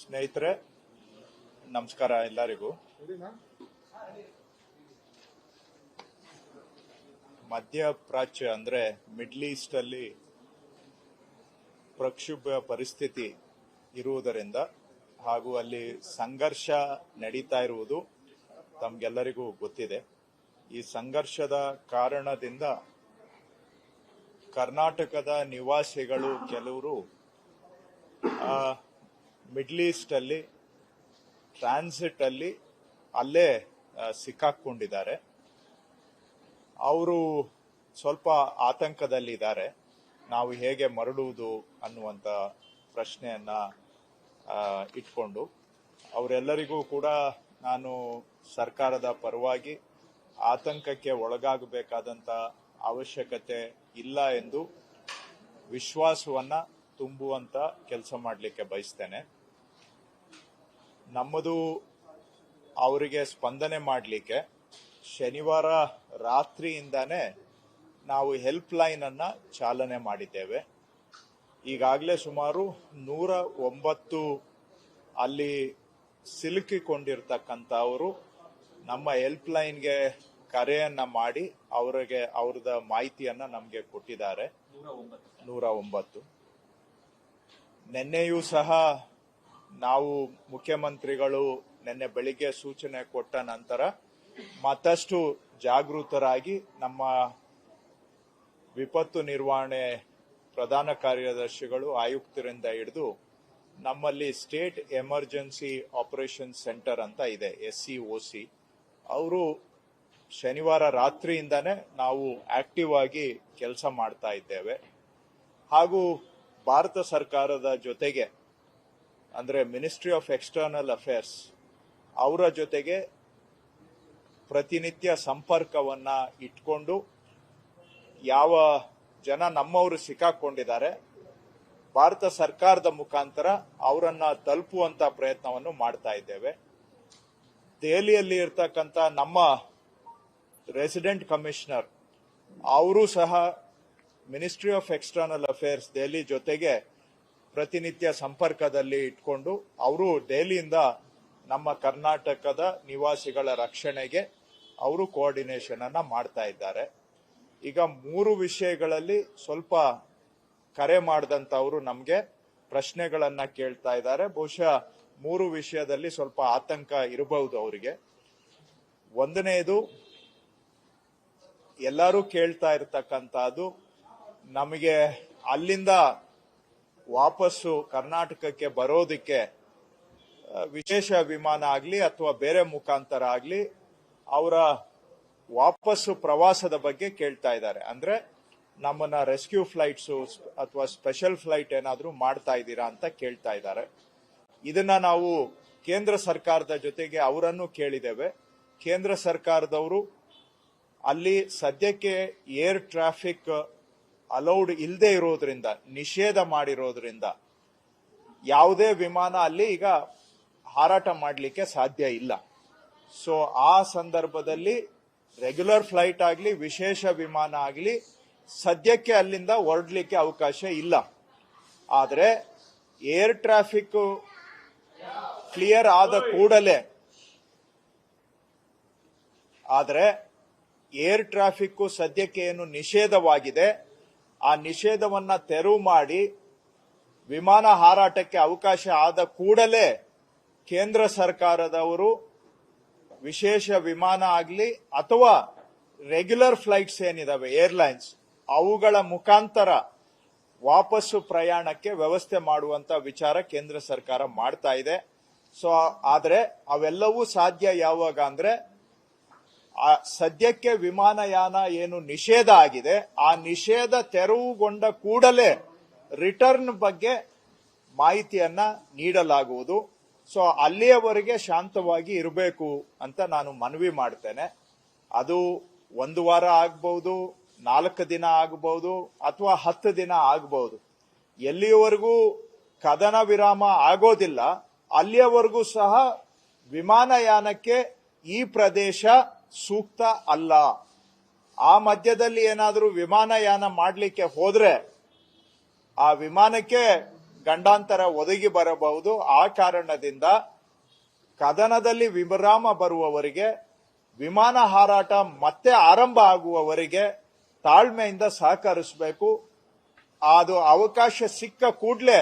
ಸ್ನೇಹಿತರೆ ನಮಸ್ಕಾರ ಎಲ್ಲರಿಗೂ. ಮಧ್ಯಪ್ರಾಚ್ಯ ಅಂದ್ರೆ ಮಿಡ್ಲ್ ಈಸ್ಟ್ ಅಲ್ಲಿ ಪ್ರಕ್ಷುಬ್ಧ ಪರಿಸ್ಥಿತಿ ಇರುವುದರಿಂದ ಹಾಗೂ ಅಲ್ಲಿ ಸಂಘರ್ಷ ನಡೀತಾ ಇರುವುದು ತಮಗೆಲ್ಲರಿಗೂ ಗೊತ್ತಿದೆ. ಈ ಸಂಘರ್ಷದ ಕಾರಣದಿಂದ ಕರ್ನಾಟಕದ ನಿವಾಸಿಗಳು ಕೆಲವರು ಮಿಡ್ಲ್ ಈಸ್ಟ್ ಅಲ್ಲಿ ಟ್ರಾನ್ಸಿಟ್ ಅಲ್ಲಿ ಅಲ್ಲೇ ಸಿಕ್ಕಾಕೊಂಡಿದ್ದಾರೆ. ಅವರು ಸ್ವಲ್ಪ ಆತಂಕದಲ್ಲಿದ್ದಾರೆ. ನಾವು ಹೇಗೆ ಮರಳುವುದು ಅನ್ನುವಂಥ ಪ್ರಶ್ನೆಯನ್ನ ಇಟ್ಕೊಂಡು ಅವರೆಲ್ಲರಿಗೂ ಕೂಡ ನಾನು ಸರ್ಕಾರದ ಪರವಾಗಿ ಆತಂಕಕ್ಕೆ ಒಳಗಾಗಬೇಕಾದಂತ ಅವಶ್ಯಕತೆ ಇಲ್ಲ ಎಂದು ವಿಶ್ವಾಸವನ್ನ ತುಂಬುವಂತ ಕೆಲಸ ಮಾಡಲಿಕ್ಕೆ ಬಯಸ್ತೇನೆ. ನಮ್ಮದು ಅವರಿಗೆ ಸ್ಪಂದನೆ ಮಾಡಲಿಕ್ಕೆ ಶನಿವಾರ ರಾತ್ರಿಯಿಂದಾನೇ ನಾವು ಹೆಲ್ಪ್ ಲೈನ್ ಅನ್ನ ಚಾಲನೆ ಮಾಡಿದ್ದೇವೆ. ಈಗಾಗಲೇ ಸುಮಾರು 109 ಅಲ್ಲಿ ಸಿಲುಕಿಕೊಂಡಿರ್ತಕ್ಕಂಥವರು ನಮ್ಮ ಹೆಲ್ಪ್ ಲೈನ್ಗೆ ಕರೆಯನ್ನ ಮಾಡಿ ಅವರಿಗೆ ಅವ್ರದ ಮಾಹಿತಿಯನ್ನ ನಮಗೆ ಕೊಟ್ಟಿದ್ದಾರೆ. 109 ನಿನ್ನೆಯೂ ಸಹ ನಾವು ಮುಖ್ಯಮಂತ್ರಿಗಳು ನಿನ್ನೆ ಬೆಳಿಗ್ಗೆ ಸೂಚನೆ ಕೊಟ್ಟ ನಂತರ ಮತ್ತಷ್ಟು ಜಾಗೃತರಾಗಿ ನಮ್ಮ ವಿಪತ್ತು ನಿರ್ವಹಣೆ ಪ್ರಧಾನ ಕಾರ್ಯದರ್ಶಿಗಳು ಆಯುಕ್ತರಿಂದ ಹಿಡಿದು ನಮ್ಮಲ್ಲಿ ಸ್ಟೇಟ್ ಎಮರ್ಜೆನ್ಸಿ ಆಪರೇಷನ್ ಸೆಂಟರ್ ಅಂತ ಇದೆ, SCOC, ಅವರು ಶನಿವಾರ ರಾತ್ರಿಯಿಂದಾನೇ ನಾವು ಆಕ್ಟಿವ್ ಆಗಿ ಕೆಲಸ ಮಾಡ್ತಾ ಇದ್ದೇವೆ. ಹಾಗೂ ಭಾರತ ಸರ್ಕಾರದ ಜೊತೆಗೆ ಅಂದ್ರೆ ಮಿನಿಸ್ಟ್ರಿ ಆಫ್ ಎಕ್ಸ್ಟರ್ನಲ್ ಅಫೇರ್ಸ್ ಅವರ ಜೊತೆಗೆ ಪ್ರತಿನಿತ್ಯ ಸಂಪರ್ಕವನ್ನ ಇಟ್ಕೊಂಡು ಯಾವ ಜನ ನಮ್ಮವರು ಸಿಕ್ಕಾಕೊಂಡಿದ್ದಾರೆ ಭಾರತ ಸರ್ಕಾರದ ಮುಖಾಂತರ ಅವರನ್ನ ತಲುಪುವಂತ ಪ್ರಯತ್ನವನ್ನು ಮಾಡ್ತಾ ಇದ್ದೇವೆ. ದೆಹಲಿಯಲ್ಲಿ ಇರ್ತಕ್ಕಂಥ ನಮ್ಮ ರೆಸಿಡೆಂಟ್ ಕಮಿಷನರ್ ಅವರು ಸಹ ministry of external affairs Delhi ಜೊತೆಗೆ ಪ್ರತಿನಿತ್ಯ ಸಂಪರ್ಕದಲ್ಲಿ ಇಟ್ಕೊಂಡು ಅವರು ದೆಹಲಿಯಿಂದ ನಮ್ಮ ಕರ್ನಾಟಕದ ನಿವಾಸಿಗಳ ರಕ್ಷಣೆಗೆ ಅವರು ಕೋಆರ್ಡಿನೇಷನ್ ಅನ್ನ ಮಾಡ್ತಾ ಇದ್ದಾರೆ. ಈಗ 3 ವಿಷಯಗಳಲ್ಲಿ ಸ್ವಲ್ಪ ಕರೆ ಮಾಡಿದಂತವರು ನಮಗೆ ಪ್ರಶ್ನೆಗಳನ್ನ ಕೇಳ್ತಾ ಇದ್ದಾರೆ. ಬಹುಶಃ 3 ವಿಷಯದಲ್ಲಿ ಸ್ವಲ್ಪ ಆತಂಕ ಇರಬಹುದು ಅವರಿಗೆ. ಒಂದನೇದು, ಎಲ್ಲರೂ ಕೇಳ್ತಾ ಇರತಕ್ಕಂತಹದ್ದು, ನಮಗೆ ಅಲ್ಲಿಂದ ವಾಪಸ್ಸು ಕರ್ನಾಟಕಕ್ಕೆ ಬರೋದಕ್ಕೆ ವಿಶೇಷ ವಿಮಾನ ಆಗಲಿ ಅಥವಾ ಬೇರೆ ಮುಖಾಂತರ ಆಗಲಿ ಅವರ ವಾಪಸ್ಸು ಪ್ರವಾಸದ ಬಗ್ಗೆ ಕೇಳ್ತಾ ಇದ್ದಾರೆ. ಅಂದ್ರೆ ನಮ್ಮನ್ನ ರೆಸ್ಕ್ಯೂ ಫ್ಲೈಟ್ಸ್ ಅಥವಾ ಸ್ಪೆಷಲ್ ಫ್ಲೈಟ್ ಏನಾದರೂ ಮಾಡ್ತಾ ಇದ್ದೀರಾ ಅಂತ ಕೇಳ್ತಾ ಇದ್ದಾರೆ. ಇದನ್ನ ನಾವು ಕೇಂದ್ರ ಸರ್ಕಾರದ ಜೊತೆಗೆ ಅವರನ್ನು ಕೇಳಿದ್ದೇವೆ. ಕೇಂದ್ರ ಸರ್ಕಾರದವರು ಅಲ್ಲಿ ಸದ್ಯಕ್ಕೆ ಏರ್ ಟ್ರಾಫಿಕ್ ಅಲೌಡ್ ಇಲ್ಲದೆ ಇರೋದ್ರಿಂದ, ನಿಷೇಧ ಮಾಡಿರೋದ್ರಿಂದ ಯಾವುದೇ ವಿಮಾನ ಅಲ್ಲಿ ಈಗ ಹಾರಾಟ ಮಾಡಲಿಕ್ಕೆ ಸಾಧ್ಯ ಇಲ್ಲ. ಸೊ ಆ ಸಂದರ್ಭದಲ್ಲಿ ರೆಗ್ಯುಲರ್ ಫ್ಲೈಟ್ ಆಗಲಿ ವಿಶೇಷ ವಿಮಾನ ಆಗಲಿ ಸದ್ಯಕ್ಕೆ ಅಲ್ಲಿಂದ ಹೊರಡ್ಲಿಕ್ಕೆ ಅವಕಾಶ ಇಲ್ಲ. ಆದರೆ ಏರ್ ಟ್ರಾಫಿಕ್ ಕ್ಲಿಯರ್ ಆದ ಕೂಡಲೇ ಏರ್ ಟ್ರಾಫಿಕ್ ಸದ್ಯಕ್ಕೆ ಏನು ನಿಷೇಧವಾಗಿದೆ ಆ ನಿಷೇಧವನ್ನ ತೆರವು ಮಾಡಿ ವಿಮಾನ ಹಾರಾಟಕ್ಕೆ ಅವಕಾಶ ಆದ ಕೂಡಲೇ ಕೇಂದ್ರ ಸರ್ಕಾರದವರು ವಿಶೇಷ ವಿಮಾನ ಆಗಲಿ ಅಥವಾ ರೆಗ್ಯುಲರ್ ಫ್ಲೈಟ್ಸ್ ಏನಿದಾವೆ ಏರ್ಲೈನ್ಸ್ ಅವುಗಳ ಮುಖಾಂತರ ವಾಪಸ್ಸು ಪ್ರಯಾಣಕ್ಕೆ ವ್ಯವಸ್ಥೆ ಮಾಡುವಂತ ವಿಚಾರ ಕೇಂದ್ರ ಸರ್ಕಾರ ಮಾಡ್ತಾ ಇದೆ. ಸೊ ಆದ್ರೆ ಅವೆಲ್ಲವೂ ಸಾಧ್ಯ ಯಾವಾಗ ಅಂದ್ರೆ ಸದ್ಯಕ್ಕೆ ವಿಮಾನಯಾನ ಏನು ನಿಷೇಧ ಆಗಿದೆ ಆ ನಿಷೇಧ ತೆರವುಗೊಂಡ ಕೂಡಲೇ ರಿಟರ್ನ್ ಬಗ್ಗೆ ಮಾಹಿತಿಯನ್ನ ನೀಡಲಾಗುವುದು. ಸೊ ಅಲ್ಲಿಯವರೆಗೆ ಶಾಂತವಾಗಿ ಇರಬೇಕು ಅಂತ ನಾನು ಮನವಿ ಮಾಡ್ತೇನೆ. ಅದು 1 ವಾರ ಆಗಬಹುದು, 4 ದಿನ ಆಗಬಹುದು ಅಥವಾ 10 ದಿನ ಆಗಬಹುದು. ಎಲ್ಲಿಯವರೆಗೂ ಕದನ ವಿರಾಮ ಆಗೋದಿಲ್ಲ ಅಲ್ಲಿಯವರೆಗೂ ಸಹ ವಿಮಾನಯಾನಕ್ಕೆ ಈ ಪ್ರದೇಶ ಸೂಕ್ತ ಅಲ್ಲ. ಆ ಮಧ್ಯದಲ್ಲಿ ಏನಾದರೂ ವಿಮಾನಯಾನ ಮಾಡಲಿಕ್ಕೆ ಹೋದ್ರೆ ಆ ವಿಮಾನಕ್ಕೆ ಗಂಡಾಂತರ ಒದಗಿ ಬರಬಹುದು. ಆ ಕಾರಣದಿಂದ ಕದನದಲ್ಲಿ ವಿರಾಮ ಬರುವವರೆಗೆ, ವಿಮಾನ ಹಾರಾಟ ಮತ್ತೆ ಆರಂಭ ಆಗುವವರೆಗೆ ತಾಳ್ಮೆಯಿಂದ ಸಹಕರಿಸಬೇಕು. ಅದು ಅವಕಾಶ ಸಿಕ್ಕ ಕೂಡಲೇ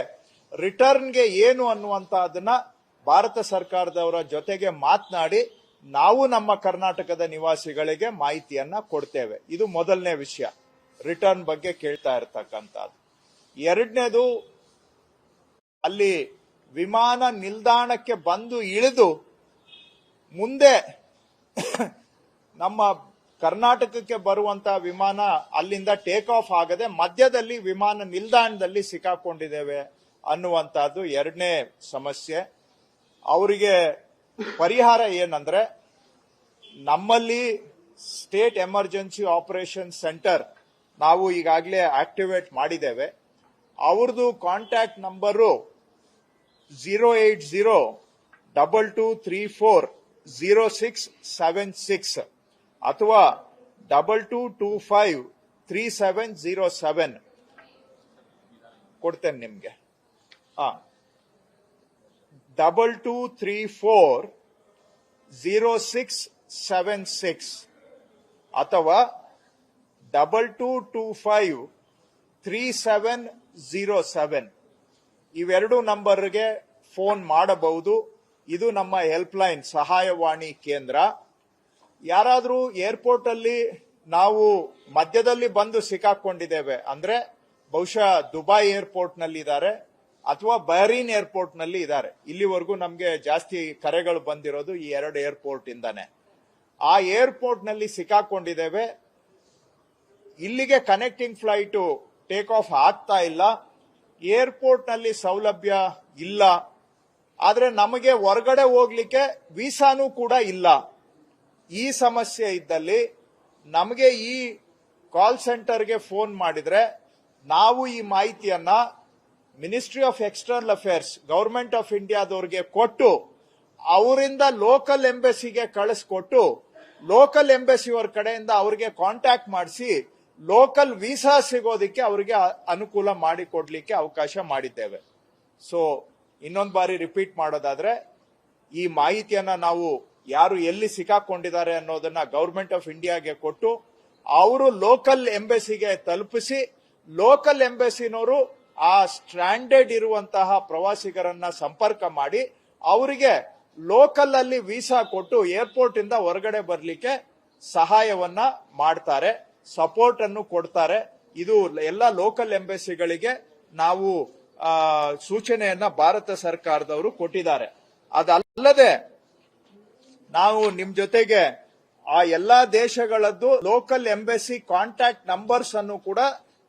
ರಿಟರ್ನ್ಗೆ ಏನು ಅನ್ನುವಂತಹದನ್ನ ಭಾರತ ಸರ್ಕಾರದವರ ಜೊತೆಗೆ ಮಾತನಾಡಿ ನಾವು ನಮ್ಮ ಕರ್ನಾಟಕದ ನಿವಾಸಿಗಳಿಗೆ ಮಾಹಿತಿಯನ್ನ ಕೊಡ್ತೇವೆ. ಇದು ಮೊದಲನೇ ವಿಷಯ, ರಿಟರ್ನ್ ಬಗ್ಗೆ ಕೇಳ್ತಾ ಇರ್ತಕ್ಕಂಥದ್ದು. ಎರಡನೇದು, ಅಲ್ಲಿ ವಿಮಾನ ನಿಲ್ದಾಣಕ್ಕೆ ಬಂದು ಇಳಿದು ಮುಂದೆ ನಮ್ಮ ಕರ್ನಾಟಕಕ್ಕೆ ಬರುವಂತಹ ವಿಮಾನ ಅಲ್ಲಿಂದ ಟೇಕ್ ಆಫ್ ಆಗದೆ ಮಧ್ಯದಲ್ಲಿ ವಿಮಾನ ನಿಲ್ದಾಣದಲ್ಲಿ ಸಿಕ್ಕಾಕೊಂಡಿದ್ದೇವೆ ಅನ್ನುವಂತಹದ್ದು ಎರಡನೇ ಸಮಸ್ಯೆ. ಅವರಿಗೆ ಪರಿಹಾರ ಏನಂದ್ರೆ, ನಮ್ಮಲ್ಲಿ ಸ್ಟೇಟ್ ಎಮರ್ಜೆನ್ಸಿ ಆಪರೇಷನ್ ಸೆಂಟರ್ ನಾವು ಈಗಾಗಲೇ ಆಕ್ಟಿವೇಟ್ ಮಾಡಿದ್ದೇವೆ. ಅವ್ರದ್ದು ಕಾಂಟ್ಯಾಕ್ಟ್ ನಂಬರು 08022340676 ಅಥವಾ 22253707 ಕೊಡ್ತೇನೆ ನಿಮ್ಗೆ. 22340676 ಅಥವಾ 22253707 ಇವೆರಡು ನಂಬರ್ಗೆ ಫೋನ್ ಮಾಡಬಹುದು. ಇದು ನಮ್ಮ ಹೆಲ್ಪ್ ಲೈನ್ ಸಹಾಯವಾಣಿ ಕೇಂದ್ರ. ಯಾರಾದ್ರೂ ಏರ್ಪೋರ್ಟ್ ಅಲ್ಲಿ ನಾವು ಮಧ್ಯದಲ್ಲಿ ಬಂದು ಸಿಕ್ಕಾಕೊಂಡಿದ್ದೇವೆ ಅಂದ್ರೆ ಬಹುಶಃ ದುಬೈ ಏರ್ಪೋರ್ಟ್ ನಲ್ಲಿ ಇದ್ದಾರೆ ಅಥವಾ ಬಹರೀನ್ ಏರ್ಪೋರ್ಟ್ ನಲ್ಲಿ ಇದ್ದಾರೆ. ಇಲ್ಲಿವರೆಗೂ ನಮ್ಗೆ ಜಾಸ್ತಿ ಕರೆಗಳು ಬಂದಿರೋದು ಈ ಎರಡು ಏರ್ಪೋರ್ಟ್ ಇಂದಾನೆ. ಆ ಏರ್ಪೋರ್ಟ್ ನಲ್ಲಿ ಸಿಕ್ಕಾಕೊಂಡಿದ್ದೇವೆ, ಇಲ್ಲಿಗೆ ಕನೆಕ್ಟಿಂಗ್ ಫ್ಲೈಟ್ ಟೇಕ್ ಆಫ್ ಆಗ್ತಾ ಇಲ್ಲ, ಏರ್ಪೋರ್ಟ್ ನಲ್ಲಿ ಸೌಲಭ್ಯ ಇಲ್ಲ, ಆದ್ರೆ ನಮಗೆ ಹೊರಗಡೆ ಹೋಗ್ಲಿಕ್ಕೆ ವೀಸಾನೂ ಕೂಡ ಇಲ್ಲ. ಈ ಸಮಸ್ಯೆ ಇದ್ದಲ್ಲಿ ನಮಗೆ ಈ ಕಾಲ್ ಸೆಂಟರ್ಗೆ ಫೋನ್ ಮಾಡಿದ್ರೆ ನಾವು ಈ ಮಾಹಿತಿಯನ್ನ ministry of external affairs government of ಇಂಡಿಯಾದವ್ರಿಗೆ ಕೊಟ್ಟು ಅವರಿಂದ ಲೋಕಲ್ ಎಂಬಸಿಗೆ ಕಳಿಸ್ಕೊಟ್ಟು ಲೋಕಲ್ ಎಂಬಸಿಯವರ ಕಡೆಯಿಂದ ಅವರಿಗೆ ಕಾಂಟ್ಯಾಕ್ಟ್ ಮಾಡಿಸಿ ಲೋಕಲ್ ವೀಸಾ ಸಿಗೋದಕ್ಕೆ ಅವರಿಗೆ ಅನುಕೂಲ ಮಾಡಿಕೊಡ್ಲಿಕ್ಕೆ ಅವಕಾಶ ಮಾಡಿದ್ದೇವೆ. ಸೊ ಇನ್ನೊಂದು ಬಾರಿ ರಿಪೀಟ್ ಮಾಡೋದಾದ್ರೆ, ಈ ಮಾಹಿತಿಯನ್ನ ನಾವು ಯಾರು ಎಲ್ಲಿ ಸಿಕ್ಕಾಕೊಂಡಿದ್ದಾರೆ ಅನ್ನೋದನ್ನ ಗವರ್ಮೆಂಟ್ ಆಫ್ ಇಂಡಿಯಾಗೆ ಕೊಟ್ಟು ಅವರು ಲೋಕಲ್ ಎಂಬಸಿಗೆ ತಲುಪಿಸಿ ಲೋಕಲ್ ಎಂಬಸಿನವರು ಆ ಸ್ಟ್ರಾಂಡೆಡ್ ಇರುವಂತಹ ಪ್ರವಾಸಿಗರನ್ನ ಸಂಪರ್ಕ ಮಾಡಿ ಅವರಿಗೆ ಲೋಕಲ್ ಅಲ್ಲಿ ವೀಸಾ ಕೊಟ್ಟು ಏರ್ಪೋರ್ಟ್ ಇಂದ ಹೊರಗಡೆ ಬರಲಿಕ್ಕೆ ಸಹಾಯವನ್ನ ಮಾಡ್ತಾರೆ, ಸಪೋರ್ಟ್ ಅನ್ನು ಕೊಡ್ತಾರೆ. ಇದು ಎಲ್ಲ ಲೋಕಲ್ ಎಂಬಸಿಗಳಿಗೆ ನಾವು ಸೂಚನೆಯನ್ನ ಭಾರತ ಸರ್ಕಾರದವರು ಕೊಟ್ಟಿದ್ದಾರೆ. ಅದಲ್ಲದೆ ನಾವು ನಿಮ್ ಜೊತೆಗೆ ಆ ಎಲ್ಲಾ ದೇಶಗಳದ್ದು ಲೋಕಲ್ ಎಂಬಸಿ ಕಾಂಟ್ಯಾಕ್ಟ್ ನಂಬರ್ಸ್ ಅನ್ನು ಕೂಡ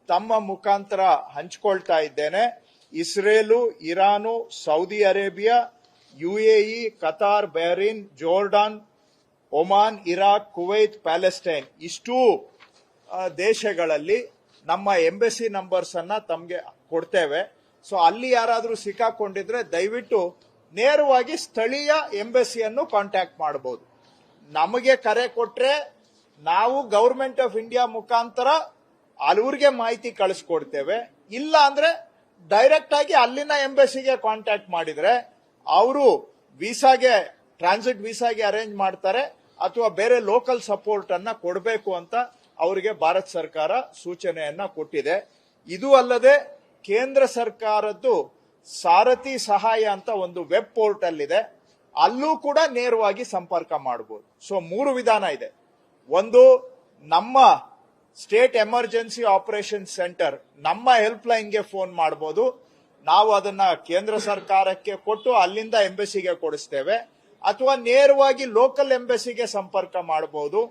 ತಮ್ಮ ಮುಖಾಂತರ ಹಂಚಿಕೊಳ್ತಾ ಇದ್ದೇನೆ. Israel, Iran, Saudi Arabia, UAE, Qatar, Bahrain, Jordan, Oman, Iraq, Kuwait, Palestine ಇಷ್ಟೂ ದೇಶಗಳಲ್ಲಿ ನಮ್ಮ ಎಂಬಸಿ ನಂಬರ್ಸ್ ಅನ್ನ ತಮ್ಗೆ ಕೊಡ್ತೇವೆ. ಸೊ ಅಲ್ಲಿ ಯಾರಾದ್ರೂ ಸಿಕ್ಕಾಕೊಂಡಿದ್ರೆ ದಯವಿಟ್ಟು ನೇರವಾಗಿ ಸ್ಥಳೀಯ ಎಂಬಸಿಯನ್ನು ಕಾಂಟ್ಯಾಕ್ಟ್ ಮಾಡಬಹುದು. ನಮಗೆ ಕರೆ ಕೊಟ್ರೆ ನಾವು ಗವರ್ಮೆಂಟ್ ಆಫ್ ಇಂಡಿಯಾ ಮುಖಾಂತರ ಅವ್ರಿಗೆ ಮಾಹಿತಿ ಕಳಿಸ್ಕೊಡ್ತೇವೆ. ಇಲ್ಲ ಅಂದ್ರೆ ಡೈರೆಕ್ಟ್ ಆಗಿ ಅಲ್ಲಿನ ಎಂಬಸಿಗೆ ಕಾಂಟ್ಯಾಕ್ಟ್ ಮಾಡಿದ್ರೆ ಅವರು ವೀಸಾಗೆ ಟ್ರಾನ್ಸಿಟ್ ವೀಸಾಗೆ ಅರೇಂಜ್ ಮಾಡ್ತಾರೆ ಅಥವಾ ಬೇರೆ ಲೋಕಲ್ ಸಪೋರ್ಟ್ ಅನ್ನ ಕೊಡಬೇಕು ಅಂತ ಅವರಿಗೆ ಭಾರತ ಸರ್ಕಾರ ಸೂಚನೆಯನ್ನ ಕೊಟ್ಟಿದೆ. ಇದು ಅಲ್ಲದೆ ಕೇಂದ್ರ ಸರ್ಕಾರದ್ದು ಸಾರಥಿ ಸಹಾಯ ಅಂತ ಒಂದು ವೆಬ್ ಪೋರ್ಟಲ್ ಇದೆ, ಅಲ್ಲೂ ಕೂಡ ನೇರವಾಗಿ ಸಂಪರ್ಕ ಮಾಡಬಹುದು. ಸೊ 3 ವಿಧಾನ ಇದೆ. ಒಂದು, ನಮ್ಮ ಸ್ಟೇಟ್ ಎಮರ್ಜೆನ್ಸಿ ಆಪರೇಷನ್ ಸೆಂಟರ್ ನಮ್ಮ ಹೆಲ್ಪ್ ಲೈನ್ಗೆ ಫೋನ್ ಮಾಡಬಹುದು, ನಾವು ಅದನ್ನ ಕೇಂದ್ರ ಸರ್ಕಾರಕ್ಕೆ ಕೊಟ್ಟು ಅಲ್ಲಿಂದ ಎಂಬಸಿಗೆ ಕೊಡಿಸ್ತೇವೆ. ಅಥವಾ ನೇರವಾಗಿ ಲೋಕಲ್ ಎಂಬಸಿಗೆ ಸಂಪರ್ಕ ಮಾಡಬಹುದು.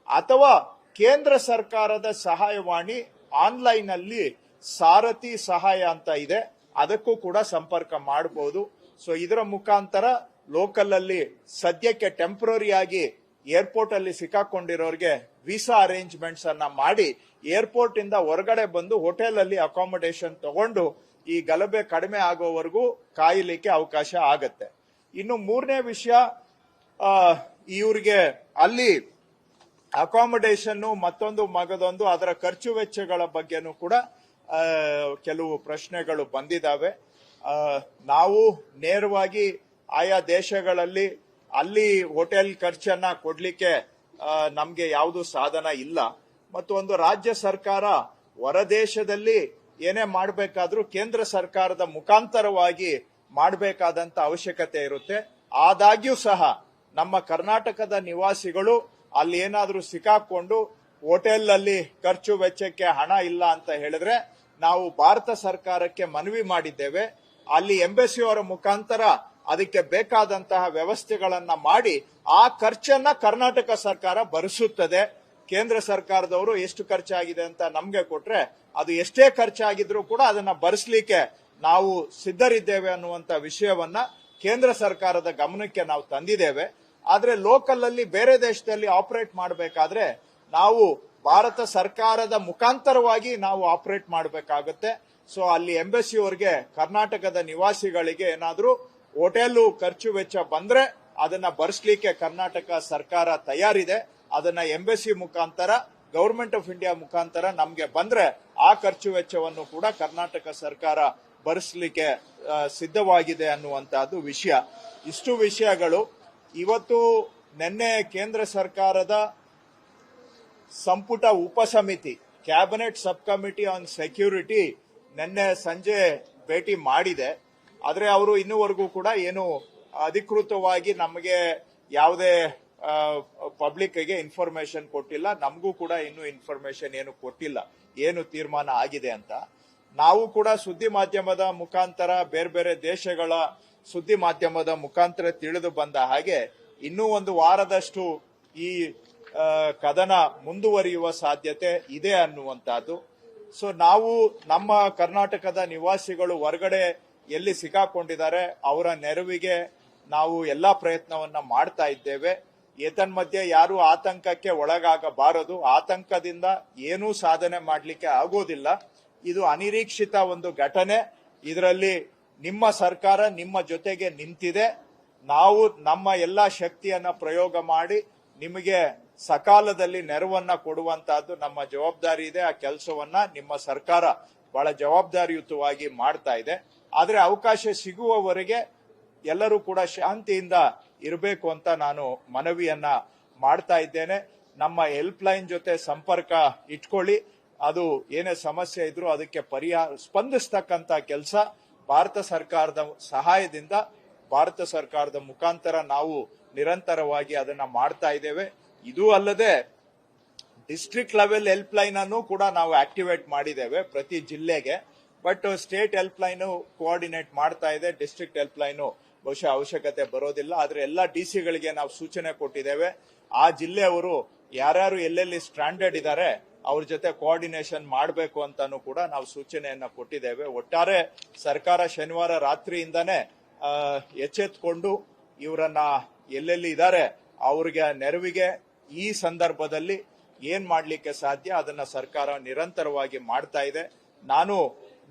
ಅಥವಾ ಕೇಂದ್ರ ಸರ್ಕಾರದ ಸಹಾಯವಾಣಿ ಆನ್ಲೈನ್ ಅಲ್ಲಿ ಸಾರಥಿ ಸಹಾಯ ಅಂತ ಇದೆ, ಅದಕ್ಕೂ ಕೂಡ ಸಂಪರ್ಕ ಮಾಡಬಹುದು. ಸೊ ಇದರ ಮುಖಾಂತರ ಲೋಕಲ್ ಅಲ್ಲಿ ಸದ್ಯಕ್ಕೆ ಟೆಂಪರರಿ ಆಗಿ ಏರ್ಪೋರ್ಟ್ ಅಲ್ಲಿ ಸಿಕ್ಕಾಕೊಂಡಿರೋರಿಗೆ ವೀಸಾ ಅರೇಂಜ್ಮೆಂಟ್ಸ್ ಅನ್ನ ಮಾಡಿ ಏರ್ಪೋರ್ಟ್ ಇಂದ ಹೊರಗಡೆ ಬಂದು ಹೋಟೆಲ್ ಅಲ್ಲಿ ಅಕಾಮಿಡೇಷನ್ ತಗೊಂಡು ಈ ಗಲಭೆ ಕಡಿಮೆ ಆಗೋವರೆಗೂ ಕಾಯಲಿಕ್ಕೆ ಅವಕಾಶ ಆಗತ್ತೆ. ಇನ್ನು 3ನೇ ವಿಷಯ, ಇವ್ರಿಗೆ ಅಲ್ಲಿ ಅಕಾಮಿಡೇಷನ್ ಮತ್ತೊಂದು ಮಗದೊಂದು ಅದರ ಖರ್ಚು ವೆಚ್ಚಗಳ ಬಗ್ಗೆನೂ ಕೂಡ ಕೆಲವು ಪ್ರಶ್ನೆಗಳು ಬಂದಿದ್ದಾವೆ. ನಾವು ನೇರವಾಗಿ ಆಯಾ ದೇಶಗಳಲ್ಲಿ ಅಲ್ಲಿ ಹೋಟೆಲ್ ಖರ್ಚನ್ನ ಕೊಡ್ಲಿಕ್ಕೆ ನಮ್ಗೆ ಯಾವುದು ಸಾಧನ ಇಲ್ಲ. ಮತ್ತು ಒಂದು ರಾಜ್ಯ ಸರ್ಕಾರ ಹೊರದೇಶದಲ್ಲಿ ಏನೇ ಮಾಡಬೇಕಾದ್ರೂ ಕೇಂದ್ರ ಸರ್ಕಾರದ ಮುಖಾಂತರವಾಗಿ ಮಾಡಬೇಕಾದಂತ ಅವಶ್ಯಕತೆ ಇರುತ್ತೆ. ಆದಾಗ್ಯೂ ಸಹ ನಮ್ಮ ಕರ್ನಾಟಕದ ನಿವಾಸಿಗಳು ಅಲ್ಲಿ ಏನಾದ್ರೂ ಸಿಕ್ಕಾಕೊಂಡು ಹೋಟೆಲ್ ಅಲ್ಲಿ ಖರ್ಚು ವೆಚ್ಚಕ್ಕೆ ಹಣ ಇಲ್ಲ ಅಂತ ಹೇಳಿದ್ರೆ ನಾವು ಭಾರತ ಸರ್ಕಾರಕ್ಕೆ ಮನವಿ ಮಾಡಿದ್ದೇವೆ. ಅಲ್ಲಿ ಎಂಬಸಿಯವರ ಮುಖಾಂತರ ಅದಕ್ಕೆ ಬೇಕಾದಂತಹ ವ್ಯವಸ್ಥೆಗಳನ್ನ ಮಾಡಿ ಆ ಖರ್ಚನ್ನ ಕರ್ನಾಟಕ ಸರ್ಕಾರ ಭರಿಸುತ್ತದೆ. ಕೇಂದ್ರ ಸರ್ಕಾರದವರು ಎಷ್ಟು ಖರ್ಚಾಗಿದೆ ಅಂತ ನಮ್ಗೆ ಕೊಟ್ರೆ ಅದು ಎಷ್ಟೇ ಖರ್ಚಾಗಿದ್ರೂ ಕೂಡ ಅದನ್ನ ಭರಿಸಲಿಕ್ಕೆ ನಾವು ಸಿದ್ಧರಿದ್ದೇವೆ ಅನ್ನುವಂತ ವಿಷಯವನ್ನ ಕೇಂದ್ರ ಸರ್ಕಾರದ ಗಮನಕ್ಕೆ ನಾವು ತಂದಿದ್ದೇವೆ. ಆದ್ರೆ ಲೋಕಲ್ ಅಲ್ಲಿ ಬೇರೆ ದೇಶದಲ್ಲಿ ಆಪರೇಟ್ ಮಾಡಬೇಕಾದ್ರೆ ನಾವು ಭಾರತ ಸರ್ಕಾರದ ಮುಖಾಂತರವಾಗಿ ನಾವು ಆಪರೇಟ್ ಮಾಡಬೇಕಾಗುತ್ತೆ. ಸೊ ಅಲ್ಲಿ ಎಂಬಸಿಯವರಿಗೆ ಕರ್ನಾಟಕದ ನಿವಾಸಿಗಳಿಗೆ ಏನಾದ್ರೂ ಹೋಟೆಲ್ ಖರ್ಚು ವೆಚ್ಚ ಬಂದ್ರೆ ಅದನ್ನ ಭರಿಸಲಿಕ್ಕೆ ಕರ್ನಾಟಕ ಸರ್ಕಾರ ತಯಾರಿದೆ. ಅದನ್ನ ಎಂಬಸಿ ಮುಖಾಂತರ ಗವರ್ಮೆಂಟ್ ಆಫ್ ಇಂಡಿಯಾ ಮುಖಾಂತರ ನಮ್ಗೆ ಬಂದ್ರೆ ಆ ಖರ್ಚು ವೆಚ್ಚವನ್ನು ಕೂಡ ಕರ್ನಾಟಕ ಸರ್ಕಾರ ಭರಿಸಲಿಕ್ಕೆ ಸಿದ್ಧವಾಗಿದೆ ಅನ್ನುವಂತಹದ್ದು ವಿಷಯ. ಇಷ್ಟು ವಿಷಯಗಳು ಇವತ್ತು ನಿನ್ನೆ ಕೇಂದ್ರ ಸರ್ಕಾರದ ಸಂಪುಟ ಉಪಸಮಿತಿ cabinet sub committee on security ನಿನ್ನೆ ಸಂಜೆ ಭೇಟಿ ಮಾಡಿದೆ. ಆದ್ರೆ ಅವರು ಇನ್ನೂವರೆಗೂ ಕೂಡ ಏನು ಅಧಿಕೃತವಾಗಿ ನಮಗೆ ಯಾವುದೇ ಪಬ್ಲಿಕ್ಗೆ ಇನ್ಫಾರ್ಮೇಶನ್ ಕೊಟ್ಟಿಲ್ಲ. ನಮಗೂ ಕೂಡ ಇನ್ನೂ ಇನ್ಫಾರ್ಮೇಶನ್ ಏನು ಕೊಟ್ಟಿಲ್ಲ ಏನು ತೀರ್ಮಾನ ಆಗಿದೆ ಅಂತ. ನಾವು ಕೂಡ ಸುದ್ದಿ ಮಾಧ್ಯಮದ ಮುಖಾಂತರ ಬೇರೆ ಬೇರೆ ದೇಶಗಳ ಸುದ್ದಿ ಮಾಧ್ಯಮದ ಮುಖಾಂತರ ತಿಳಿದು ಬಂದ ಹಾಗೆ ಇನ್ನೂ ಒಂದು ವಾರದಷ್ಟು ಈ ಕದನ ಮುಂದುವರಿಯುವ ಸಾಧ್ಯತೆ ಇದೆ ಅನ್ನುವಂತಹದ್ದು. ಸೊ ನಾವು ನಮ್ಮ ಕರ್ನಾಟಕದ ನಿವಾಸಿಗಳು ಹೊರಗಡೆ ಎಲ್ಲಿ ಸಿಕ್ಕಾಕೊಂಡಿದ್ದಾರೆ ಅವರ ನೆರವಿಗೆ ನಾವು ಎಲ್ಲಾ ಪ್ರಯತ್ನವನ್ನ ಮಾಡ್ತಾ ಇದ್ದೇವೆ. ಏತನ್ಮಧ್ಯೆ ಯಾರು ಆತಂಕಕ್ಕೆ ಒಳಗಾಗಬಾರದು. ಆತಂಕದಿಂದ ಏನೂ ಸಾಧನೆ ಮಾಡಲಿಕ್ಕೆ ಆಗೋದಿಲ್ಲ. ಇದು ಅನಿರೀಕ್ಷಿತ ಒಂದು ಘಟನೆ. ಇದರಲ್ಲಿ ನಿಮ್ಮ ಸರ್ಕಾರ ನಿಮ್ಮ ಜೊತೆಗೆ ನಿಂತಿದೆ. ನಾವು ನಮ್ಮ ಎಲ್ಲಾ ಶಕ್ತಿಯನ್ನ ಪ್ರಯೋಗ ಮಾಡಿ ನಿಮಗೆ ಸಕಾಲದಲ್ಲಿ ನೆರವನ್ನ ಕೊಡುವಂತಹದ್ದು ನಮ್ಮ ಜವಾಬ್ದಾರಿ ಇದೆ. ಆ ಕೆಲಸವನ್ನ ನಿಮ್ಮ ಸರ್ಕಾರ ಬಹಳ ಜವಾಬ್ದಾರಿಯುತವಾಗಿ ಮಾಡ್ತಾ ಇದೆ. ಆದ್ರೆ ಅವಕಾಶ ಸಿಗುವವರೆಗೆ ಎಲ್ಲರೂ ಕೂಡ ಶಾಂತಿಯಿಂದ ಇರಬೇಕು ಅಂತ ನಾನು ಮನವಿಯನ್ನ ಮಾಡ್ತಾ ಇದ್ದೇನೆ. ನಮ್ಮ ಹೆಲ್ಪ್ ಲೈನ್ ಜೊತೆ ಸಂಪರ್ಕ ಇಟ್ಕೊಳ್ಳಿ. ಅದು ಏನೇ ಸಮಸ್ಯೆ ಇದ್ರೂ ಅದಕ್ಕೆ ಸ್ಪಂದಿಸ್ತಕ್ಕಂತ ಕೆಲಸ ಭಾರತ ಸರ್ಕಾರದ ಸಹಾಯದಿಂದ ಭಾರತ ಸರ್ಕಾರದ ಮುಖಾಂತರ ನಾವು ನಿರಂತರವಾಗಿ ಅದನ್ನ ಮಾಡ್ತಾ ಇದ್ದೇವೆ. ಇದು ಅಲ್ಲದೆ ಡಿಸ್ಟ್ರಿಕ್ಟ್ ಲೆವೆಲ್ ಹೆಲ್ಪ್ ಲೈನ್ ಅನ್ನು ಕೂಡ ನಾವು ಆಕ್ಟಿವೇಟ್ ಮಾಡಿದ್ದೇವೆ ಪ್ರತಿ ಜಿಲ್ಲೆಗೆ. But state help line coordinate ಮಾಡ್ತಾ ಇದೆ. ಡಿಸ್ಟ್ರಿಕ್ಟ್ ಹೆಲ್ಪ್ ಲೈನ್ ಬಹುಶಃ ಅವಶ್ಯಕತೆ ಬರೋದಿಲ್ಲ. ಆದ್ರೆ ಎಲ್ಲಾ ಡಿಸಿಗಳಿಗೆ ನಾವು ಸೂಚನೆ ಕೊಟ್ಟಿದ್ದೇವೆ. ಆ ಜಿಲ್ಲೆಯವರು ಯಾರ್ಯಾರು ಎಲ್ಲೆಲ್ಲಿ ಸ್ಟ್ಯಾಂಡರ್ಡ್ ಇದ್ದಾರೆ ಅವ್ರ ಜೊತೆ ಕೋಆರ್ಡಿನೇಷನ್ ಮಾಡಬೇಕು ಅಂತಾನು ಕೂಡ ನಾವು ಸೂಚನೆಯನ್ನ ಕೊಟ್ಟಿದ್ದೇವೆ. ಒಟ್ಟಾರೆ ಸರ್ಕಾರ ಶನಿವಾರ ರಾತ್ರಿಯಿಂದಾನೇ ಎಚ್ಚೆತ್ಕೊಂಡು ಇವರನ್ನ ಎಲ್ಲೆಲ್ಲಿ ಇದ್ದಾರೆ ಅವ್ರಿಗೆ ನೆರವಿಗೆ ಈ ಸಂದರ್ಭದಲ್ಲಿ ಏನ್ ಮಾಡ್ಲಿಕ್ಕೆ ಸಾಧ್ಯ ಅದನ್ನ ಸರ್ಕಾರ ನಿರಂತರವಾಗಿ ಮಾಡ್ತಾ ಇದೆ. ನಾನು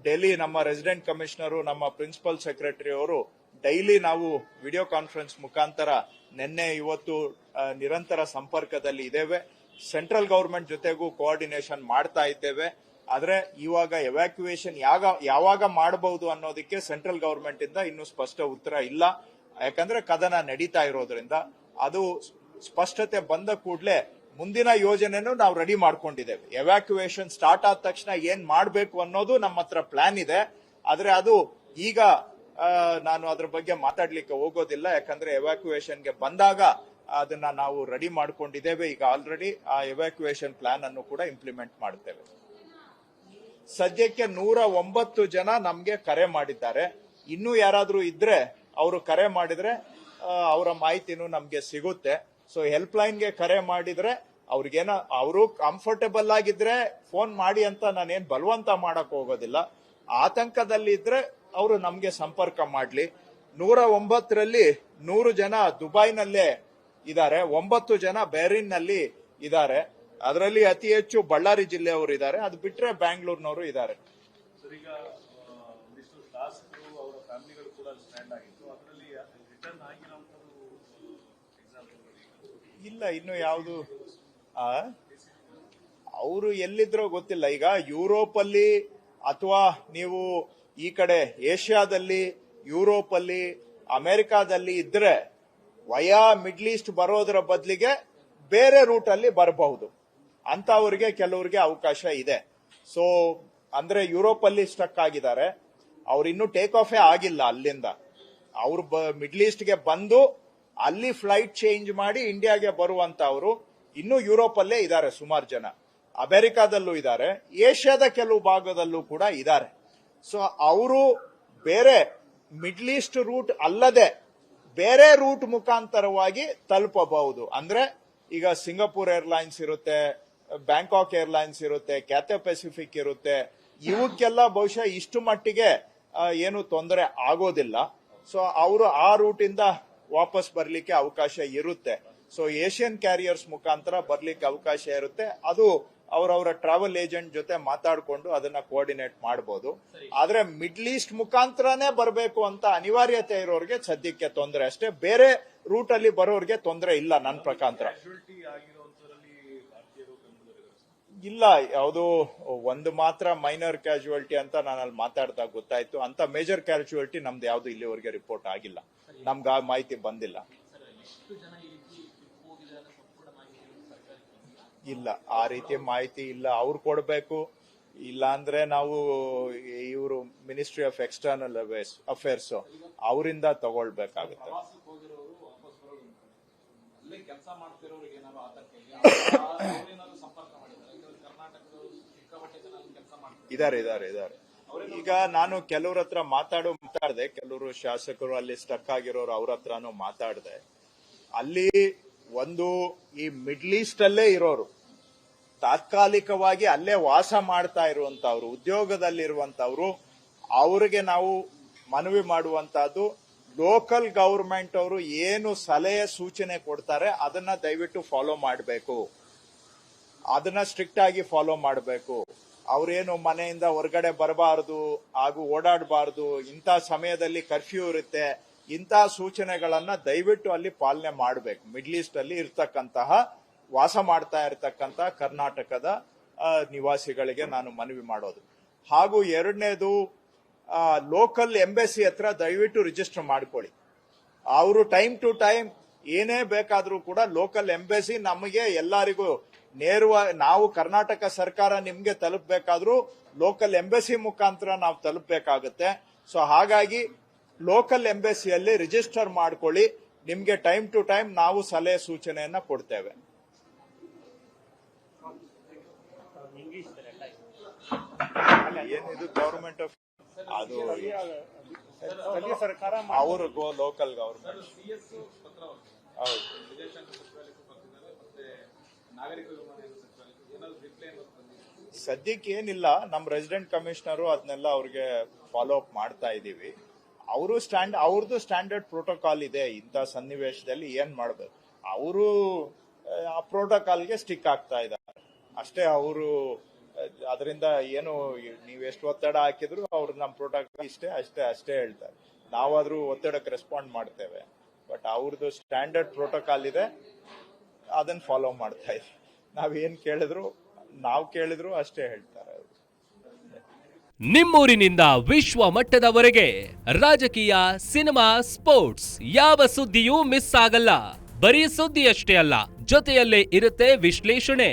ಡೆಲ್ಲಿ ನಮ್ಮ ರೆಸಿಡೆಂಟ್ ಕಮಿಷನರು ನಮ್ಮ ಪ್ರಿನ್ಸಿಪಲ್ ಸೆಕ್ರೆಟರಿ ಅವರು ಡೈಲಿ ನಾವು ವಿಡಿಯೋ ಕಾನ್ಫರೆನ್ಸ್ ಮುಖಾಂತರ ನಿನ್ನೆ ಇವತ್ತು ನಿರಂತರ ಸಂಪರ್ಕದಲ್ಲಿ ಇದ್ದೇವೆ. ಸೆಂಟ್ರಲ್ ಗವರ್ಮೆಂಟ್ ಜೊತೆಗೂ ಕೋಆರ್ಡಿನೇಷನ್ ಮಾಡ್ತಾ ಇದ್ದೇವೆ. ಆದ್ರೆ ಇವಾಗ ಎವ್ಯಾಕ್ಯುಯೇಷನ್ ಯಾವಾಗ ಮಾಡಬಹುದು ಅನ್ನೋದಕ್ಕೆ ಸೆಂಟ್ರಲ್ ಗವರ್ಮೆಂಟ್ ಇಂದ ಇನ್ನೂ ಸ್ಪಷ್ಟ ಉತ್ತರ ಇಲ್ಲ. ಯಾಕಂದ್ರೆ ಕದನ ನಡೀತಾ ಇರೋದ್ರಿಂದ ಅದು ಸ್ಪಷ್ಟತೆ ಬಂದ ಕೂಡಲೇ ಮುಂದಿನ ಯೋಜನೆನೂ ನಾವು ರೆಡಿ ಮಾಡ್ಕೊಂಡಿದ್ದೇವೆ. ಎವ್ಯಾಕ್ಯುಯೇಷನ್ ಸ್ಟಾರ್ಟ್ ಆದ ತಕ್ಷಣ ಏನ್ ಮಾಡಬೇಕು ಅನ್ನೋದು ನಮ್ಮ ಹತ್ರ ಪ್ಲಾನ್ ಇದೆ. ಆದ್ರೆ ಅದು ಈಗ ನಾನು ಅದ್ರ ಬಗ್ಗೆ ಮಾತಾಡ್ಲಿಕ್ಕೆ ಹೋಗೋದಿಲ್ಲ. ಯಾಕಂದ್ರೆ ಎವ್ಯಾಕ್ಯುಯೇಷನ್ಗೆ ಬಂದಾಗ ಅದನ್ನ ನಾವು ರೆಡಿ ಮಾಡ್ಕೊಂಡಿದ್ದೇವೆ. ಈಗ ಆಲ್ರೆಡಿ ಆ ಎವ್ಯಾಕ್ಯುಯೇಷನ್ ಪ್ಲಾನ್ ಅನ್ನು ಕೂಡ ಇಂಪ್ಲಿಮೆಂಟ್ ಮಾಡ್ತೇವೆ. ಸದ್ಯಕ್ಕೆ 109 ಜನ ನಮ್ಗೆ ಕರೆ ಮಾಡಿದ್ದಾರೆ. ಇನ್ನೂ ಯಾರಾದ್ರೂ ಇದ್ರೆ ಅವರು ಕರೆ ಮಾಡಿದ್ರೆ ಅವರ ಮಾಹಿತಿನೂ ನಮ್ಗೆ ಸಿಗುತ್ತೆ. ಸೊ ಹೆಲ್ಪ್ ಲೈನ್ಗೆ ಕರೆ ಮಾಡಿದ್ರೆ ಅವ್ರಿಗೇನ ಅವರು ಕಂಫರ್ಟೇಬಲ್ ಆಗಿದ್ರೆ ಫೋನ್ ಮಾಡಿ ಅಂತ ನಾನೇನ್ ಬಲವಂತ ಮಾಡಕ್ ಹೋಗೋದಿಲ್ಲ. ಆತಂಕದಲ್ಲಿ ಇದ್ರೆ ಅವರು ನಮ್ಗೆ ಸಂಪರ್ಕ ಮಾಡ್ಲಿ. 109ರಲ್ಲಿ 100 ಜನ ದುಬೈನಲ್ಲೇ ಇದ್ದಾರೆ, 9 ಜನ ಬೇರಿನ್ ನಲ್ಲಿ ಇದ್ದಾರೆ. ಅದರಲ್ಲಿ ಅತಿ ಹೆಚ್ಚು ಬಳ್ಳಾರಿ ಜಿಲ್ಲೆಯವರು ಇದ್ದಾರೆ. ಅದು ಬಿಟ್ರೆ ಬ್ಯಾಂಗ್ಳೂರ್ನವರು ಇದ್ದಾರೆ. ಇಲ್ಲ, ಇನ್ನು ಯಾವುದು ಅವರು ಎಲ್ಲಿದ್ರೋ ಗೊತ್ತಿಲ್ಲ. ಈಗ ಯುರೋಪ್ ಅಲ್ಲಿ ಅಥವಾ ನೀವು ಈ ಕಡೆ ಏಷ್ಯಾದಲ್ಲಿ, ಯುರೋಪಲ್ಲಿ, ಅಮೆರಿಕಾದಲ್ಲಿ ಇದ್ರೆ ವಯಾ ಮಿಡ್ಲ್ ಈಸ್ಟ್ ಬರೋದರ ಬದಲಿಗೆ ಬೇರೆ ರೂಟ್ ಅಲ್ಲಿ ಬರಬಹುದು ಅಂತವರಿಗೆ ಕೆಲವರಿಗೆ ಅವಕಾಶ ಇದೆ. ಸೊ ಅಂದ್ರೆ ಯುರೋಪ್ ಅಲ್ಲಿ ಸ್ಟಕ್ ಆಗಿದ್ದಾರೆ, ಅವ್ರು ಇನ್ನೂ ಟೇಕ್ ಆಫೇ ಆಗಿಲ್ಲ ಅಲ್ಲಿಂದ. ಅವ್ರು ಮಿಡ್ಲ್ ಈಸ್ಟ್ಗೆ ಬಂದು ಅಲ್ಲಿ ಫ್ಲೈಟ್ ಚೇಂಜ್ ಮಾಡಿ ಇಂಡಿಯಾಗೆ ಬರುವಂತವ್ರು ಇನ್ನೂ ಯುರೋಪ್ ಅಲ್ಲೇ ಇದ್ದಾರೆ ಸುಮಾರು ಜನ, ಅಮೆರಿಕಾದಲ್ಲೂ ಇದ್ದಾರೆ, ಏಷ್ಯಾದ ಕೆಲವು ಭಾಗದಲ್ಲೂ ಕೂಡ ಇದ್ದಾರೆ. ಸೊ ಅವರು ಬೇರೆ ಮಿಡ್ಲ್ ಈಸ್ಟ್ ರೂಟ್ ಅಲ್ಲದೆ ಬೇರೆ ರೂಟ್ ಮುಖಾಂತರವಾಗಿ ತಲುಪಬಹುದು. ಅಂದ್ರೆ ಈಗ ಸಿಂಗಾಪುರ್ ಏರ್ಲೈನ್ಸ್ ಇರುತ್ತೆ, ಬ್ಯಾಂಕಾಕ್ ಏರ್ಲೈನ್ಸ್ ಇರುತ್ತೆ, ಕ್ಯಾಥೆ ಪೆಸಿಫಿಕ್ ಇರುತ್ತೆ, ಇವಕ್ಕೆಲ್ಲ ಬಹುಶಃ ಇಷ್ಟು ಮಟ್ಟಿಗೆ ಏನು ತೊಂದರೆ ಆಗೋದಿಲ್ಲ. ಸೊ ಅವರು ಆ ರೂಟ್ ಇಂದ ವಾಪಸ್ ಬರ್ಲಿಕ್ಕೆ ಅವಕಾಶ ಇರುತ್ತೆ. ಸೊ ಏಷ್ಯನ್ ಕ್ಯಾರಿಯರ್ಸ್ ಮುಖಾಂತರ ಬರ್ಲಿಕ್ಕೆ ಅವಕಾಶ ಇರುತ್ತೆ. ಅದು ಅವರವರ ಟ್ರಾವೆಲ್ ಏಜೆಂಟ್ ಜೊತೆ ಮಾತಾಡಿಕೊಂಡು ಅದನ್ನ ಕೋಆರ್ಡಿನೇಟ್ ಮಾಡಬಹುದು. ಆದ್ರೆ ಮಿಡ್ಲ್ ಈಸ್ಟ್ ಮುಖಾಂತರನೇ ಬರಬೇಕು ಅಂತ ಅನಿವಾರ್ಯತೆ ಇರೋರಿಗೆ ಸದ್ಯಕ್ಕೆ ತೊಂದರೆ ಅಷ್ಟೇ, ಬೇರೆ ರೂಟ್ ಅಲ್ಲಿ ಬರೋರಿಗೆ ತೊಂದರೆ ಇಲ್ಲ ನನ್ನ ಪ್ರಕಾರ. ಇಲ್ಲ, ಯಾವುದು ಒಂದು ಮಾತ್ರ ಮೈನರ್ ಕ್ಯಾಶುಯಾಲಿಟಿ ಅಂತ ನಾನು ಅಲ್ಲಿ ಮಾತಾಡಿದಾಗ ಗೊತ್ತಾಯ್ತು. ಅಂತ ಮೇಜರ್ ಕ್ಯಾಶುಯಾಲಿಟಿ ನಮ್ದು ಯಾವ್ದು ಇಲ್ಲಿವರೆಗೆ ರಿಪೋರ್ಟ್ ಆಗಿಲ್ಲ, ನಮ್ಗೆ ಆ ಮಾಹಿತಿ ಬಂದಿಲ್ಲ. ಇಲ್ಲ, ಆ ರೀತಿ ಮಾಹಿತಿ ಇಲ್ಲ, ಅವ್ರು ಕೊಡಬೇಕು. ಇಲ್ಲ ಅಂದ್ರೆ ನಾವು ಇವರು ಮಿನಿಸ್ಟ್ರಿ ಆಫ್ ಎಕ್ಸ್ಟರ್ನಲ್ ಅಫೇರ್ಸ್ ಅವರಿಂದ ತಗೊಳ್ಬೇಕಾಗುತ್ತೆ. ಇದಾರೆ. ಈಗ ನಾನು ಕೆಲವ್ರ ಹತ್ರ ಮಾತಾಡಿದೆ, ಕೆಲವರು ಶಾಸಕರು ಅಲ್ಲಿ ಸ್ಟಕ್ ಆಗಿರೋರು ಅವ್ರ ಹತ್ರನೂ ಮಾತಾಡಿದೆ. ಅಲ್ಲಿ ಒಂದು ಈ ಮಿಡ್ಲ್ ಈಸ್ಟ್ ಅಲ್ಲೇ ಇರೋರು, ತಾತ್ಕಾಲಿಕವಾಗಿ ಅಲ್ಲೇ ವಾಸ ಮಾಡ್ತಾ ಇರುವಂತವ್ರು, ಉದ್ಯೋಗದಲ್ಲಿರುವಂತವ್ರು, ಅವ್ರಿಗೆ ನಾವು ಮನವಿ ಮಾಡುವಂತಹದ್ದು ಲೋಕಲ್ ಗವರ್ಮೆಂಟ್ ಅವರು ಏನು ಸಲಹೆ ಸೂಚನೆ ಕೊಡ್ತಾರೆ ಅದನ್ನ ದಯವಿಟ್ಟು ಫಾಲೋ ಮಾಡಬೇಕು, ಅದನ್ನ ಸ್ಟ್ರಿಕ್ಟ್ ಆಗಿ ಫಾಲೋ ಮಾಡಬೇಕು. ಅವ್ರೇನು ಮನೆಯಿಂದ ಹೊರಗಡೆ ಬರಬಾರದು ಹಾಗೂ ಓಡಾಡಬಾರದು, ಇಂಥ ಸಮಯದಲ್ಲಿ ಕರ್ಫ್ಯೂ ಇರುತ್ತೆ, ಇಂಥ ಸೂಚನೆಗಳನ್ನ ದಯವಿಟ್ಟು ಅಲ್ಲಿ ಪಾಲನೆ ಮಾಡಬೇಕು. ಮಿಡ್ಲ್ ಈಸ್ಟ್ ಅಲ್ಲಿ ಇರ್ತಕ್ಕಂತಹ ವಾಸ ಮಾಡ್ತಾ ಇರತಕ್ಕಂತಹ ಕರ್ನಾಟಕದ ನಿವಾಸಿಗಳಿಗೆ ನಾನು ಮನವಿ ಮಾಡೋದು. ಹಾಗೂ ಎರಡನೇದು, ಲೋಕಲ್ ಎಂಬೆಸಿ ಹತ್ರ ದಯವಿಟ್ಟು ರಿಜಿಸ್ಟರ್ ಮಾಡ್ಕೊಳ್ಳಿ. ಅವರು ಟೈಮ್ ಟು ಟೈಮ್ ಏನೇ ಬೇಕಾದ್ರೂ ಕೂಡ ಲೋಕಲ್ ಎಂಬೆಸಿ ನಮಗೆ ಎಲ್ಲರಿಗೂ ನೇರವಾಗಿ, ನಾವು ಕರ್ನಾಟಕ ಸರ್ಕಾರ ನಿಮ್ಗೆ ತಲುಪಬೇಕಾದ್ರೂ ಲೋಕಲ್ ಎಂಬೆಸಿ ಮುಖಾಂತರ ನಾವು ತಲುಪಬೇಕಾಗುತ್ತೆ. ಸೊ ಹಾಗಾಗಿ ಲೋಕಲ್ ಎಂಬೆಸಿಯಲ್ಲಿ ರಿಜಿಸ್ಟರ್ ಮಾಡ್ಕೊಳ್ಳಿ, ನಿಮ್ಗೆ ಟೈಮ್ ಟು ಟೈಮ್ ನಾವು ಸಲಹೆ ಸೂಚನೆಯನ್ನ ಕೊಡ್ತೇವೆ. ಏನಿದು ಗವರ್ಮೆಂಟ್ ಆಫ್ ಅದು ಅವ್ರಿಗೂ ಲೋಕಲ್ ಗವರ್ಮೆಂಟ್ ಹೌದು. ಸದ್ಯಕ್ಕೆ ಏನಿಲ್ಲ, ನಮ್ಮ ರೆಸಿಡೆಂಟ್ ಕಮಿಷನರು ಅದನ್ನೆಲ್ಲ ಅವ್ರಿಗೆ ಫಾಲೋ ಅಪ್ ಮಾಡ್ತಾ ಇದೀವಿ. ಅವ್ರದ್ದು ಸ್ಟ್ಯಾಂಡರ್ಡ್ ಪ್ರೋಟೋಕಾಲ್ ಇದೆ, ಇಂಥ ಸನ್ನಿವೇಶದಲ್ಲಿ ಏನ್ ಮಾಡ್ಬೇಕು ಅವರು ಆ ಪ್ರೋಟೋಕಾಲ್ಗೆ ಸ್ಟಿಕ್ ಆಗ್ತಾ ಇದ್ದಾರೆ ಅಷ್ಟೇ. ಅವರು ಅದರಿಂದ ಏನು ನೀವು ಎಷ್ಟು ಒತ್ತಡ ಹಾಕಿದ್ರು ಅವ್ರು ನಮ್ಮ ಪ್ರೋಟೋಕಾಲ್ ಅಷ್ಟೇ ಹೇಳ್ತಾರೆ. ನಾವಾದ್ರೂ ಒತ್ತಡಕ್ಕೆ ರೆಸ್ಪಾಂಡ್ ಮಾಡ್ತೇವೆ, ಬಟ್ ಅವ್ರದ್ದು ಸ್ಟ್ಯಾಂಡರ್ಡ್ ಪ್ರೋಟೋಕಾಲ್ ಇದೆ, ಅದನ್ನ ಫಾಲೋ ಮಾಡ್ತಾ ಇದ್ವಿ. ನಾವು ಕೇಳಿದ್ರು ಅಷ್ಟೇ ಹೇಳ್ತಾರೆ. ನಿಮ್ಮೂರಿನಿಂದ ವಿಶ್ವ ಮಟ್ಟದವರೆಗೆ ರಾಜಕೀಯ, ಸಿನಿಮಾ, ಸ್ಪೋರ್ಟ್ಸ್ ಯಾವ ಸುದ್ದಿಯೂ ಮಿಸ್ ಆಗಲ್ಲ. ಬರೀ ಸುದ್ದಿಯಷ್ಟೇ ಅಲ್ಲ, ಜೊತೆಯಲ್ಲೇ ಇರುತ್ತೆ ವಿಶ್ಲೇಷಣೆ.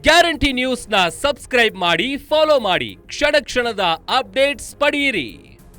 ಗ್ಯಾರಂಟಿ ನ್ಯೂಸ್ ನ ಸಬ್ಸ್ಕ್ರೈಬ್ ಮಾಡಿ, ಫಾಲೋ ಮಾಡಿ, ಕ್ಷಣ ಕ್ಷಣದ ಅಪ್ಡೇಟ್ಸ್ ಪಡೆಯಿರಿ.